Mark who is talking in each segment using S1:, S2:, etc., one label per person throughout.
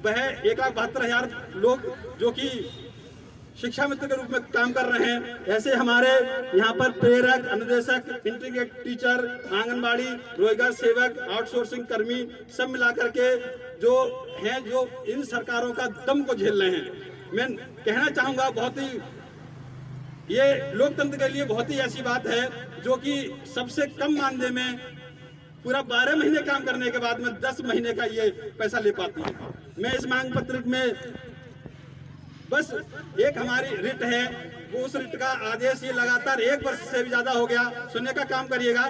S1: वह 1,72,000 लोग जो कि शिक्षा मित्र के रूप में काम कर रहे हैं। ऐसे हमारे यहाँ पर प्रेरक, अनुदेशक, इंटीग्रेट टीचर, आंगनबाड़ी, रोजगार सेवक, आउटसोर्सिंग कर्मी सब मिलाकर के जो हैं, जो इन सरकारों का दम को झेल रहे हैं। मैं कहना चाहूँगा, बहुत ही ये लोकतंत्र के लिए बहुत ही ऐसी बात है जो कि सबसे कम मानदेय में पूरा 12 महीने काम करने के बाद में 10 महीने का ये पैसा ले पाती है। मैं इस मांग पत्र में बस एक हमारी रिट है, वो उस रिट का आदेश ये लगातार 1 वर्ष से भी ज्यादा हो गया, सुनने का काम करिएगा,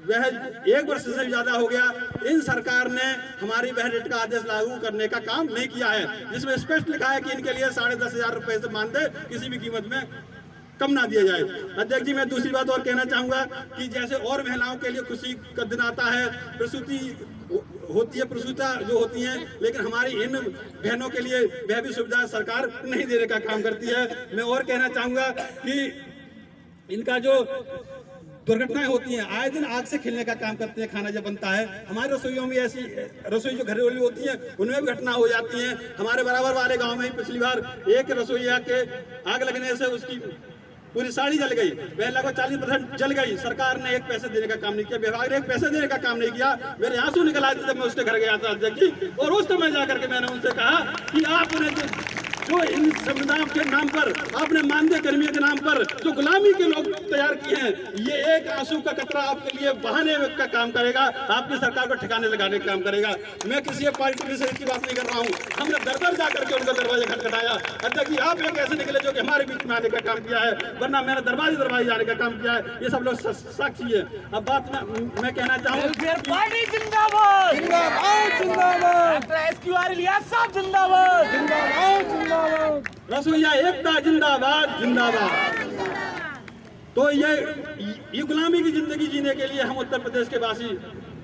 S1: वह 1 वर्ष से भी ज्यादा हो गया। इन सरकार ने हमारी वह रिट का आदेश लागू करने का काम नहीं किया है, जिसमें स्पष्ट लिखा है कि इनके लिए 10,500 रुपए से मानदेय किसी भी कीमत में कम ना दिया जाए। अध्यक्ष जी, मैं दूसरी बात और कहना चाहूंगा कि जैसे और महिलाओं के लिए खुशी का दिन आता है, प्रसूति होती है, प्रसूता जो होती हैं, लेकिन हमारी इन बहनों के लिए वह भी सुविधा सरकार नहीं देने का काम करती है। मैं और कहना चाहूंगा कि इनका जो दुर्घटनाएं होती हैं, आए दिन आग से खिलने का काम करते हैं। खाना जब बनता है, हमारे रसोइयों में ऐसी रसोई जो घरेलू होती है उनमें भी घटना हो जाती है। हमारे बराबर वाले गांव में पिछली बार एक रसोइया के आग लगने से उसकी पूरी साड़ी जल गई, वह लगभग 40% जल गई। सरकार ने 1 पैसे देने का काम नहीं किया, विभाग ने 1 पैसे देने का काम नहीं किया। मेरे आंसू निकल आए थे जब मैं उसके घर गया था अध्यक्ष जी, और उस समय जाकर के मैंने उनसे कहा कि आपने जो इन संविधान के नाम पर, आपने मानदेय कर्मियों के नाम पर जो गुलामी के लोग तैयार किए हैं, ये एक आंसू का कतरा आपके लिए बहाने का काम करेगा, आपकी सरकार को ठिकाने लगाने का काम करेगा। मैं किसी पार्टी से इसकी बात नहीं कर रहा हूँ, हमने दर दर जाकर के उनका दरवाजा खटखटाया। अध्यक्ष जी, आप एक ऐसे निकले जो कि हमारे बीच में आने का काम किया है, वरना मैंने दरवाजे जाने का काम किया है। ये सब लोग साक्षी है। अब बात मैं कहना चाहूँ, रसोइया एकता जिंदाबाद जिंदाबाद। तो ये गुलामी की जिंदगी जीने के लिए हम उत्तर प्रदेश के वासी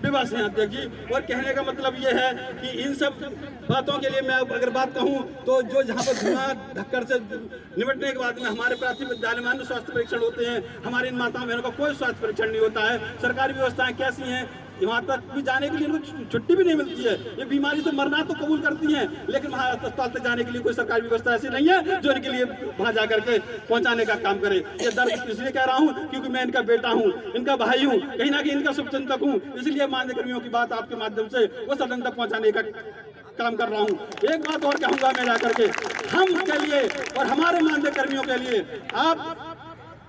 S1: विवश हैं अध्यक्ष जी। और कहने का मतलब ये है कि इन सब बातों के लिए मैं अगर बात कहूँ तो जो जहाँ पर धुआं धक्कर से निपटने के बाद में हमारे प्राथमिक विद्यालय में स्वास्थ्य परीक्षण होते हैं, हमारी इन माताओं बहनों का कोई स्वास्थ्य परीक्षण नहीं होता है। सरकारी व्यवस्थाएं कैसी हैं, वहाँ तक भी जाने के लिए इनको छुट्टी भी नहीं मिलती है। ये बीमारी से मरना तो कबूल करती हैं, लेकिन वहाँ अस्पताल तक जाने के लिए कोई सरकारी व्यवस्था ऐसी नहीं है जो इनके लिए वहाँ जाकर के पहुँचाने का काम करे। ये दर्द इसलिए कह रहा हूँ क्योंकि मैं इनका बेटा हूँ, इनका भाई हूँ, कहीं ना कहीं इनका शुभचिंतक हूँ, इसलिए मानदेय कर्मियों की बात आपके माध्यम से वो सदन तक पहुँचाने का काम कर रहा हूँ। एक बात और कहूँगा मैं जाकर के, हम के लिए और हमारे मानदेय कर्मियों के लिए आप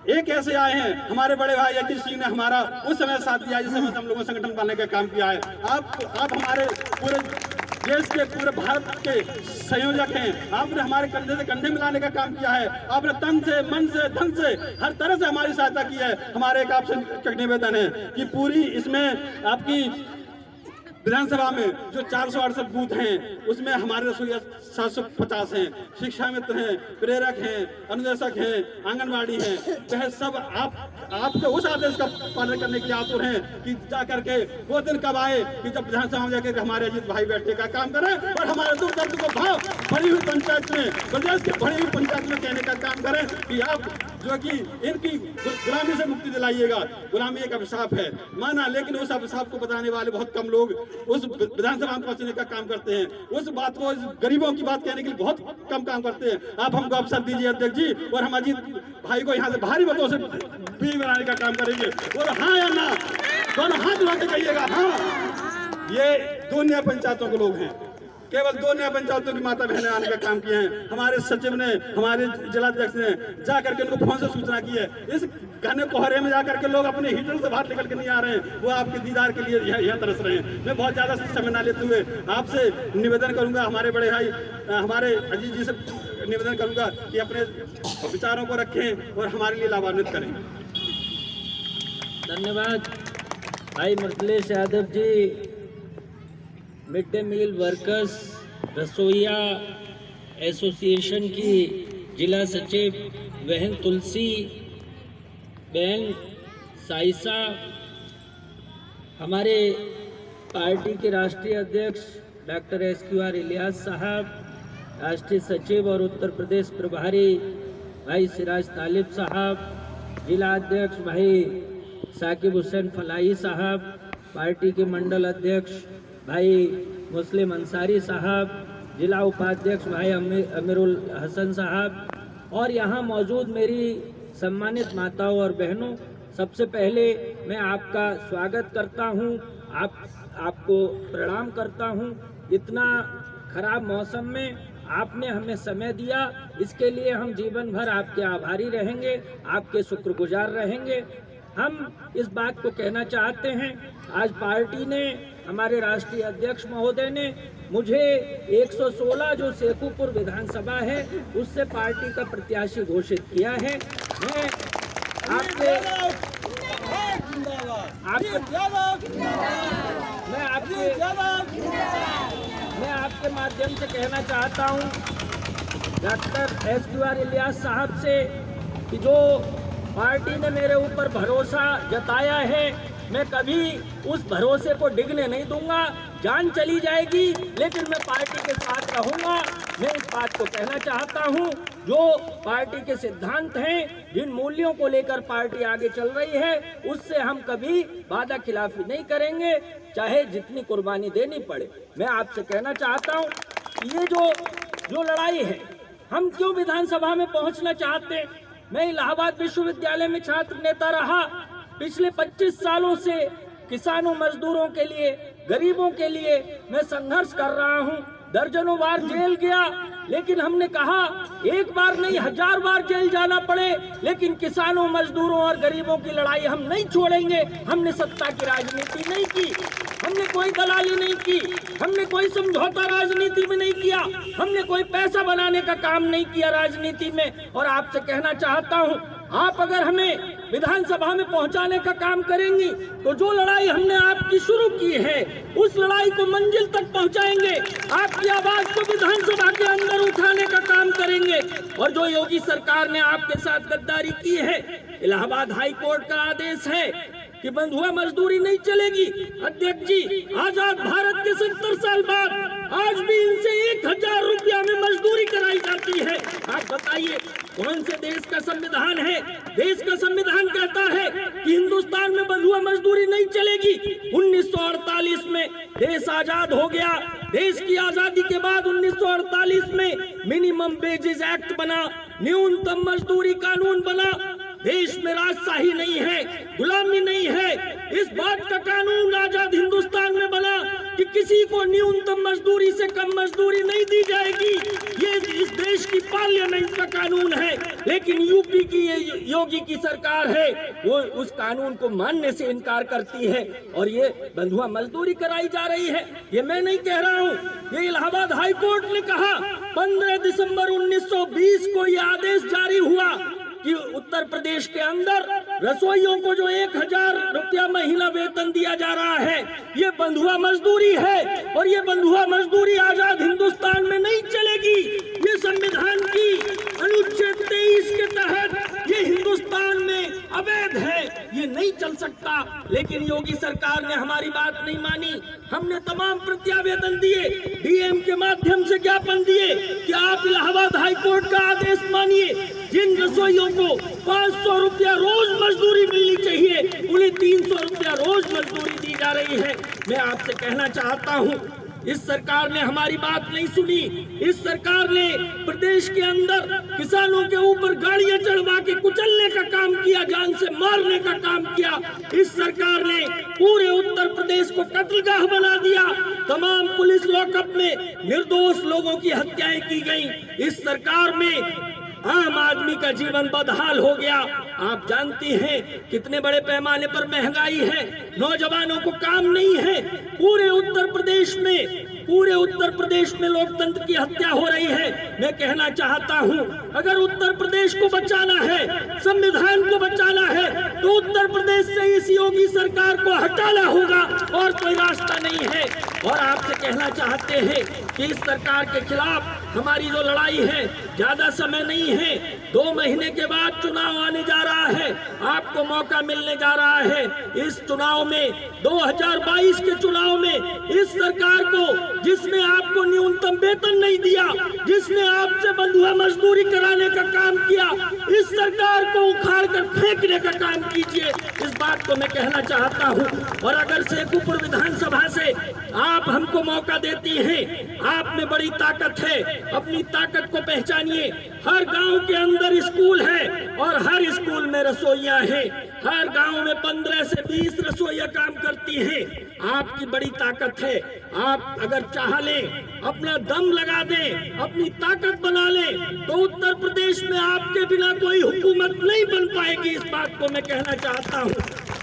S1: एक ऐसे आए हैं, हमारे बड़े भाई अजीत सिंह ने हमारा उस समय साथ दिया जिस समय हम लोगों ने संगठन बनाने का काम किया है। आप हमारे पूरे देश के, पूरे भारत के संयोजक हैं। आपने हमारे कंधे से कंधे मिलाने का काम किया है, आपने तन से, मन से, धन से, हर तरह से हमारी सहायता की है। हमारे एक आपसे निवेदन है कि पूरी इसमें आपकी विधानसभा में जो 468 बूथ हैं उसमें हमारे रसोइया 750 हैं, शिक्षा मित्र हैं, प्रेरक हैं, अनुदेशक हैं, आंगनबाड़ी हैं। वह सब आपके उस आदेश का पालन करने के लिए आतुर हैं कि जाकर के वो दिन कब आए कि जब विधानसभा में जाकर हमारे अजीत भाई बैठने का काम करें और हमारे दुख दर्द को भाव भरी हुई पंचायत में, प्रदेश के भरी हुई पंचायत में कहने का काम करें कि आप जो कि इनकी गुलामी से मुक्ति दिलाइएगा। गुलामी एक अभिशाप है माना, लेकिन उस अभिशाप को बताने वाले बहुत कम लोग उस विधानसभा में पहुंचने का काम करते हैं, उस बात को, गरीबों की बात कहने के लिए बहुत कम काम करते हैं। आप हमको अवसर दीजिए अध्यक्ष जी, और हम अजीत भाई को यहाँ से भारी मतों से भी बनाने का काम करेंगे। और हाँ या ना, दोनों हाथ उठा के कहिएगा हाँ। ये 2 न्याय पंचायतों के लोग हैं, केवल 2 न्याय पंचायतों की माता बहनें आने का काम किए हैं। हमारे सचिव ने, हमारे जिलाध्यक्ष ने जाकर के उनको फोन से सूचना की है। इस घने कोहरे में जाकर के लोग अपने हीटर से बाहर निकल के नहीं आ रहे हैं, वो आपके दीदार के लिए यहाँ तरस रहे हैं। मैं बहुत ज्यादा समय ना लेते हुए आपसे निवेदन करूंगा, हमारे बड़े भाई हमारे अजीत जी से निवेदन करूंगा कि अपने विचारों को रखें और हमारे लिए लाभान्वित करें।
S2: धन्यवाद भाई Mithilesh Yadav ji. Mid day meal workers रसोइया एसोसिएशन की जिला सचिव बहन तुलसी बहन साइसा, हमारे पार्टी के राष्ट्रीय अध्यक्ष डॉक्टर SQR इलियास साहब, राष्ट्रीय सचिव और उत्तर प्रदेश प्रभारी भाई सिराज तालिब साहब, जिला अध्यक्ष भाई साकिब हुसैन फलाई साहब, पार्टी के मंडल अध्यक्ष भाई मुस्लिम अंसारी साहब, जिला उपाध्यक्ष भाई अमीरुल हसन साहब और यहाँ मौजूद मेरी सम्मानित माताओं और बहनों, सबसे पहले मैं आपका स्वागत करता हूँ, आपको प्रणाम करता हूँ। इतना खराब मौसम में आपने हमें समय दिया, इसके लिए हम जीवन भर आपके आभारी रहेंगे, आपके शुक्रगुजार रहेंगे। हम इस बात को कहना चाहते हैं, आज पार्टी ने, हमारे राष्ट्रीय अध्यक्ष महोदय ने मुझे 116 जो शेखुपुर विधानसभा है उससे पार्टी का प्रत्याशी घोषित किया है। मैं आपके माध्यम से कहना चाहता हूं डॉक्टर एसक्यूआर इलियास साहब से कि जो पार्टी ने मेरे ऊपर भरोसा जताया है, मैं कभी उस भरोसे को डिगने नहीं दूंगा। जान चली जाएगी लेकिन मैं पार्टी के साथ रहूंगा। मैं इस बात को कहना चाहता हूं, जो पार्टी के सिद्धांत हैं, जिन मूल्यों को लेकर पार्टी आगे चल रही है, उससे हम कभी वादा खिलाफी नहीं करेंगे, चाहे जितनी कुर्बानी देनी पड़े। मैं आपसे कहना चाहता हूं, ये जो लड़ाई है, हम क्यों विधानसभा में पहुंचना चाहते हैं। मैं इलाहाबाद विश्वविद्यालय में छात्र नेता रहा। पिछले 25 सालों से किसानों मजदूरों के लिए, गरीबों के लिए मैं संघर्ष कर रहा हूं। दर्जनों बार जेल गया, लेकिन हमने कहा एक बार नहीं 1000 बार जेल जाना पड़े, लेकिन किसानों मजदूरों और गरीबों की लड़ाई हम नहीं छोड़ेंगे। हमने सत्ता की राजनीति नहीं की, हमने कोई दलाली नहीं की, हमने कोई समझौता राजनीति में नहीं किया, हमने कोई पैसा बनाने का काम नहीं किया राजनीति में। और आपसे कहना चाहता हूं, आप अगर हमें विधानसभा में पहुंचाने का काम करेंगी तो जो लड़ाई हमने आपकी शुरू की है उस लड़ाई को मंजिल तक पहुंचाएंगे। आपकी आवाज को विधानसभा के अंदर उठाने का काम करेंगे। और जो योगी सरकार ने आपके साथ गद्दारी की है, इलाहाबाद हाई कोर्ट का आदेश है कि बंधुआ मजदूरी नहीं चलेगी। अध्यक्ष जी, आजाद भारत के 70 साल बाद आज भी इनसे 1000 रुपया में मजदूरी कराई जाती है। आप बताइए कौन से देश का संविधान है? देश का संविधान कहता है कि हिंदुस्तान में बंधुआ मजदूरी नहीं चलेगी। 1948 में देश आजाद हो गया। देश की आजादी के बाद 1948 में मिनिमम वेजेस एक्ट बना, न्यूनतम मजदूरी कानून बना। देश में राजशाही नहीं है, गुलामी नहीं है। इस बात का कानून आजाद हिंदुस्तान में बना कि किसी को न्यूनतम मजदूरी से कम मजदूरी नहीं दी जाएगी। ये इस देश की पार्लियामेंट का कानून है। लेकिन यूपी की ये योगी की सरकार है, वो उस कानून को मानने से इनकार करती है और ये बंधुआ मजदूरी कराई जा रही है। ये मैं नहीं कह रहा हूँ, ये इलाहाबाद हाई कोर्ट ने कहा। 15 दिसंबर 1920 को ये आदेश जारी हुआ कि उत्तर प्रदेश के अंदर रसोइयों को जो 1000 रुपया महीना वेतन दिया जा रहा है, ये बंधुआ मजदूरी है। और ये बंधुआ मजदूरी आजाद हिंदुस्तान में नहीं चलेगी। ये संविधान की अनुच्छेद 23 के तहत ये हिंदुस्तान में अवैध है, ये नहीं चल सकता। लेकिन योगी सरकार ने हमारी बात नहीं मानी। हमने तमाम प्रत्यावेदन दिए, डीएम के माध्यम से ज्ञापन दिए कि आप इलाहाबाद हाई कोर्ट का आदेश मानिए। जिन रसोइयों को 500 रुपया रोज मजदूरी मिलनी चाहिए, उन्हें 300 रुपया रोज मजदूरी दी जा रही है। मैं आपसे कहना चाहता हूं, इस सरकार ने हमारी बात नहीं सुनी। इस सरकार ने प्रदेश के अंदर किसानों के ऊपर गाड़ियां चढ़वा के कुचलने का काम किया, जान से मारने का काम किया। इस सरकार ने पूरे उत्तर प्रदेश को कत्लगाह बना दिया। तमाम पुलिस लॉकअप में निर्दोष लोगों की हत्याएं की गई। इस सरकार में आम आदमी का जीवन बदहाल हो गया। आप जानती हैं कितने बड़े पैमाने पर महंगाई है, नौजवानों को काम नहीं है। पूरे उत्तर प्रदेश में लोकतंत्र की हत्या हो रही है। मैं कहना चाहता हूं, अगर उत्तर प्रदेश को बचाना है, संविधान को बचाना है, तो उत्तर प्रदेश से इस योगी सरकार को हटाना होगा और कोई रास्ता नहीं है। और आपसे कहना चाहते हैं कि इस सरकार के खिलाफ हमारी जो लड़ाई है, ज्यादा समय नहीं है। 2 महीने के बाद चुनाव आने जा रहा है, आपको मौका मिलने जा रहा है। इस चुनाव में, 2022 के चुनाव में, इस सरकार को, जिसने आपको न्यूनतम वेतन नहीं दिया, जिसने आपसे बंधुआ मजदूरी कराने का काम किया, इस सरकार को उखाड़ कर फेंकने का काम कीजिए, इस बात को मैं कहना चाहता हूं। और अगर शेखुपुर विधानसभा से आप हमको मौका देती हैं, आप में बड़ी ताकत है, अपनी ताकत को पहचानिए। हर गांव के अंदर स्कूल है और हर स्कूल में रसोइयां हैं। हर गांव में 15 से 20 रसोइयां काम करती हैं। आपकी बड़ी ताकत है। आप अगर चाह लें, अपना दम लगा दें, अपनी ताकत बना लें, तो उत्तर प्रदेश में आपके बिना कोई हुकूमत नहीं बन पाएगी। इस बात को मैं कहना चाहता हूं।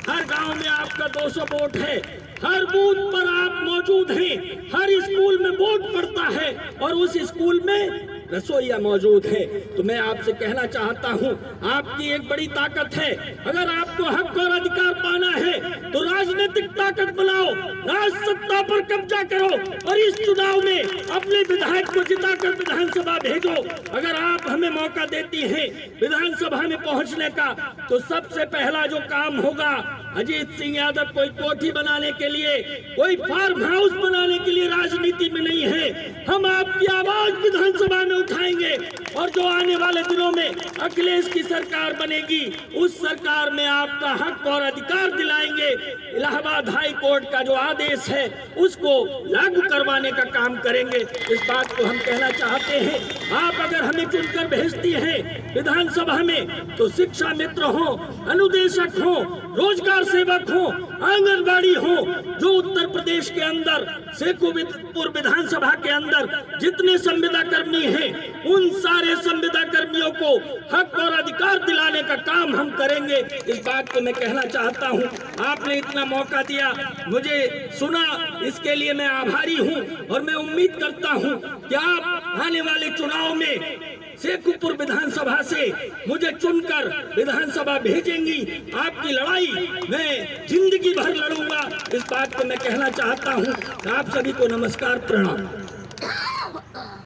S2: हर गांव में आपका 200 वोट है, हर बूथ पर आप मौजूद हैं, हर स्कूल में वोट पड़ता है और उस स्कूल में रसोइया मौजूद है। तो मैं आपसे कहना चाहता हूं, आपकी एक बड़ी ताकत है। अगर आपको हक और अधिकार पाना है तो राजनीतिक ताकत बनाओ, राज सत्ता पर कब्जा करो और इस चुनाव में अपने विधायक को जिताकर विधानसभा भेजो। अगर आप हमें मौका देती हैं विधानसभा में पहुंचने का, तो सबसे पहला जो काम होगा, अजीत सिंह यादव कोई कोठी बनाने के लिए, कोई फार्म हाउस बनाने के लिए राजनीति में नहीं है। हम आपकी आवाज विधानसभा में उठाएंगे और जो आने वाले दिनों में अखिलेश की सरकार बनेगी, उस सरकार में आपका हक और अधिकार दिलाएंगे। इलाहाबाद हाई कोर्ट का जो आदेश है उसको लागू करवाने का काम करेंगे। इस बात को हम कहना चाहते हैं। आप अगर हमें चुनकर भेजती हैं विधानसभा में, तो शिक्षा मित्र हो, अनुदेशक हो, रोजगार सेवक हो, आंगनबाड़ी हो, जो उत्तर प्रदेश के अंदर शेखुपुर विधानसभा के अंदर जितने संविदा कर्मी हैं, उन सारे संविदा कर्मियों को हक और अधिकार दिलाने का काम हम करेंगे। इस बात को मैं कहना चाहता हूं। आपने इतना मौका दिया, मुझे सुना, इसके लिए मैं आभारी हूं और मैं उम्मीद करता हूं कि आप आने वाले चुनाव में शेखुपुर विधानसभा से मुझे चुनकर विधानसभा भेजेंगी। आपकी लड़ाई मैं जिंदगी भर लड़ूंगा। इस बात को मैं कहना चाहता हूं। आप सभी को नमस्कार, प्रणाम।